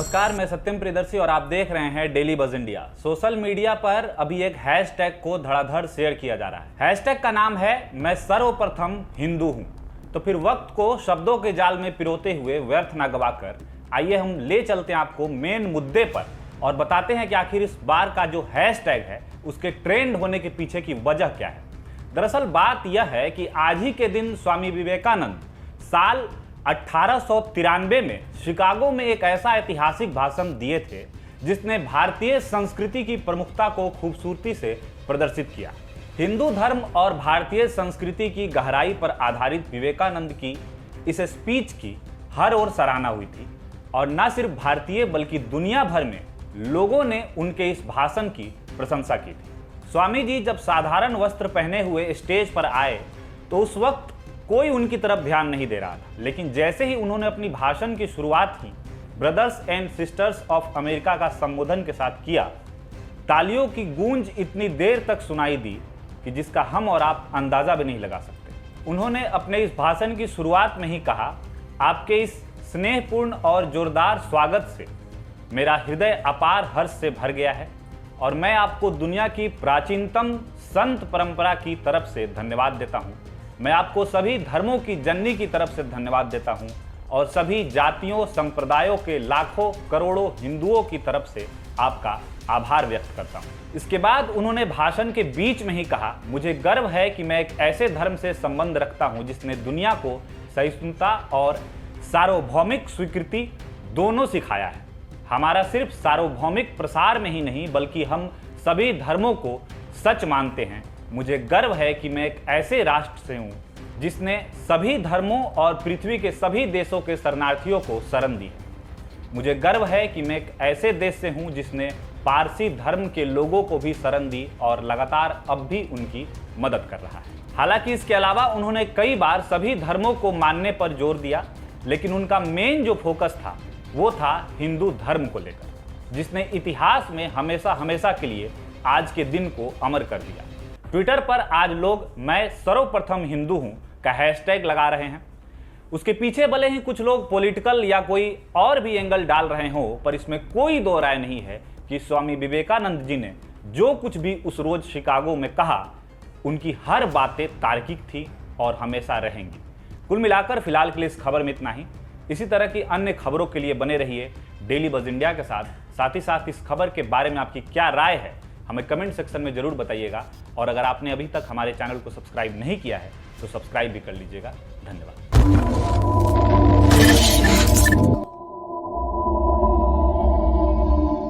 नमस्कार, मैं सत्यम प्रियदर्शी और आप देख रहे हैं डेली बज इंडिया। सोशल मीडिया पर अभी एक हैशटैग को धड़ाधड़ शेयर किया जा रहा है। हैशटैग का नाम है मैं सर्वप्रथम हिंदू हूं। तो फिर वक्त को शब्दों के जाल में पिरोते हुए व्यर्थ ना गवाकर आइए हम ले चलते हैं आपको मेन मुद्दे पर और बताते हैं कि आखिर इस बार का जो हैशटैग है उसके ट्रेंड होने के पीछे की वजह क्या है। दरअसल बात यह है कि आज ही के दिन स्वामी विवेकानंद साल 1893 में शिकागो में एक ऐसा ऐतिहासिक भाषण दिए थे जिसने भारतीय संस्कृति की प्रमुखता को खूबसूरती से प्रदर्शित किया। हिंदू धर्म और भारतीय संस्कृति की गहराई पर आधारित विवेकानंद की इस स्पीच की हर ओर सराहना हुई थी और न सिर्फ भारतीय बल्कि दुनिया भर में लोगों ने उनके इस भाषण की प्रशंसा की थी। स्वामी जी जब साधारण वस्त्र पहने हुए स्टेज पर आए तो उस वक्त कोई उनकी तरफ ध्यान नहीं दे रहा था, लेकिन जैसे ही उन्होंने अपनी भाषण की शुरुआत की brothers and sisters of America का संबोधन के साथ किया, तालियों की गूंज इतनी देर तक सुनाई दी कि जिसका हम और आप अंदाजा भी नहीं लगा सकते। उन्होंने अपने इस भाषण की शुरुआत में ही कहा, आपके इस स्नेहपूर्ण और जोरदार स्वागत से मेरा हृदय अपार हर्ष से भर गया है और मैं आपको दुनिया की प्राचीनतम संत परंपरा की तरफ से धन्यवाद देता हूँ। मैं आपको सभी धर्मों की जननी की तरफ से धन्यवाद देता हूँ और सभी जातियों संप्रदायों के लाखों करोड़ों हिंदुओं की तरफ से आपका आभार व्यक्त करता हूँ। इसके बाद उन्होंने भाषण के बीच में ही कहा, मुझे गर्व है कि मैं एक ऐसे धर्म से संबंध रखता हूँ जिसने दुनिया को सहिष्णुता और सार्वभौमिक स्वीकृति दोनों सिखाया है। हमारा सिर्फ सार्वभौमिक प्रसार में ही नहीं बल्कि हम सभी धर्मों को सच मानते हैं। मुझे गर्व है कि मैं एक ऐसे राष्ट्र से हूँ जिसने सभी धर्मों और पृथ्वी के सभी देशों के शरणार्थियों को शरण दी है। मुझे गर्व है कि मैं एक ऐसे देश से हूँ जिसने पारसी धर्म के लोगों को भी शरण दी और लगातार अब भी उनकी मदद कर रहा है। हालांकि इसके अलावा उन्होंने कई बार सभी धर्मों को मानने पर जोर दिया, लेकिन उनका मेन जो फोकस था वो था हिंदू धर्म को लेकर, जिसने इतिहास में हमेशा हमेशा के लिए आज के दिन को अमर कर दिया। ट्विटर पर आज लोग मैं सर्वप्रथम हिंदू हूं का हैशटैग लगा रहे हैं। उसके पीछे भले ही कुछ लोग पॉलिटिकल या कोई और भी एंगल डाल रहे हो, पर इसमें कोई दो राय नहीं है कि स्वामी विवेकानंद जी ने जो कुछ भी उस रोज शिकागो में कहा उनकी हर बातें तार्किक थी और हमेशा रहेंगी। कुल मिलाकर फिलहाल के लिए इस खबर में इतना ही। इसी तरह की अन्य खबरों के लिए बने रहिए डेली बज इंडिया के साथ ही साथ इस खबर के बारे में आपकी क्या राय है हमें कमेंट सेक्शन में जरूर बताइएगा और अगर आपने अभी तक हमारे चैनल को सब्सक्राइब नहीं किया है तो सब्सक्राइब भी कर लीजिएगा। धन्यवाद।